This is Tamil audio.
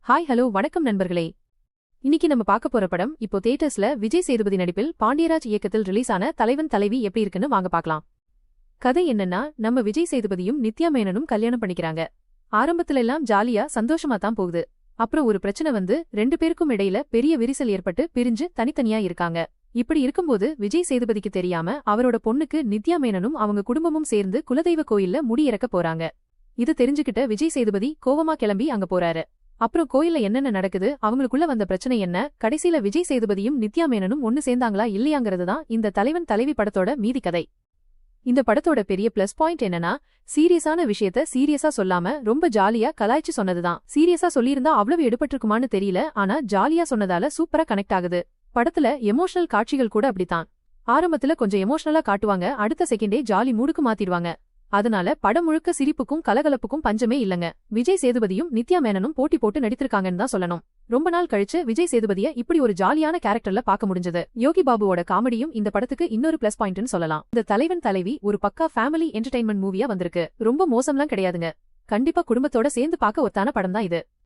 ஹாய் ஹலோ வணக்கம் நண்பர்களே. இன்னைக்கு நம்ம பார்க்க போற படம் இப்போ தியேட்டர்ஸ்ல விஜய் சேதுபதி நடிப்பில் பாண்டியராஜ் இயக்கத்தில் ரிலீஸ் ஆன தலைவன் தலைவி எப்படி இருக்குன்னு வாங்க பார்க்கலாம். கதை என்னன்னா, நம்ம விஜய் சேதுபதியும் நித்யா மேனனும் கல்யாணம் பண்ணிக்கிறாங்க. ஆரம்பத்துல எல்லாம் ஜாலியா சந்தோஷமா தான் போகுது. அப்புறம் ஒரு பிரச்சனை வந்து ரெண்டு பேருக்கும் இடையில பெரிய விரிசல் ஏற்பட்டு பிரிஞ்சு தனித்தனியா இருக்காங்க. இப்படி இருக்கும்போது விஜய் சேதுபதிக்கு தெரியாம அவரோட பொண்ணுக்கு நித்யா மேனனும் அவங்க குடும்பமும் சேர்ந்து குலதெய்வ கோயில்ல முடி இறக்க போறாங்க. இது தெரிஞ்சுக்கிட்ட விஜய் சேதுபதி கோவமா கிளம்பி அங்க போறாரு. அப்புறம் கோயில்ல என்னென்ன நடக்குது, அவங்களுக்குள்ள வந்த பிரச்சனை என்ன, கடைசியில விஜய் சேதுபதியும் நித்யா மேனனும் ஒன்னு சேர்ந்தாங்களா இல்லையாங்கிறது தான் இந்த தலைவன் தலைவி படத்தோட மீதி கதை. இந்த படத்தோட பெரிய பிளஸ் பாயிண்ட் என்னன்னா, சீரியஸான விஷயத்த சீரியஸா சொல்லாம ரொம்ப ஜாலியா கலாய்ச்சி சொன்னதுதான். சீரியஸா சொல்லியிருந்தா அவ்வளவு எடுபட்டிருக்குமான்னு தெரியல, ஆனா ஜாலியா சொன்னதால சூப்பரா கனெக்ட் ஆகுது. படத்துல எமோஷனல் காட்சிகள் கூட அப்படித்தான். ஆரம்பத்துல கொஞ்சம் எமோஷனலா காட்டுவாங்க, அடுத்த செகண்டே ஜாலி மூடுக்கு மாத்திடுவாங்க. அதனால படம் முழுக்க சிரிப்புக்கும் கலகலப்புக்கும் பஞ்சமே இல்லங்க. விஜய் சேதுபதியும் நித்யா மேனனும் போட்டி போட்டு நடித்திருக்காங்கன்னு தான் சொல்லணும். ரொம்ப நாள் கழிச்சு விஜய் சேதுபதிய இப்படி ஒரு ஜாலியான கேரக்டர்ல பார்க்க முடிஞ்சது. யோகி பாபுவோட காமெடியும் இந்த படத்துக்கு இன்னொரு பிளஸ் பாயிண்ட்னு சொல்லலாம். இந்த தலைவன் தலைவி ஒரு பக்கா ஃபேமிலி என்டர்டைன்மெண்ட் மூவியா வந்திருக்கு. ரொம்ப மோசம்லாம் கிடையாதுங்க. கண்டிப்பா குடும்பத்தோட சேர்ந்து பார்க்க ஒத்தான படம் தான் இது.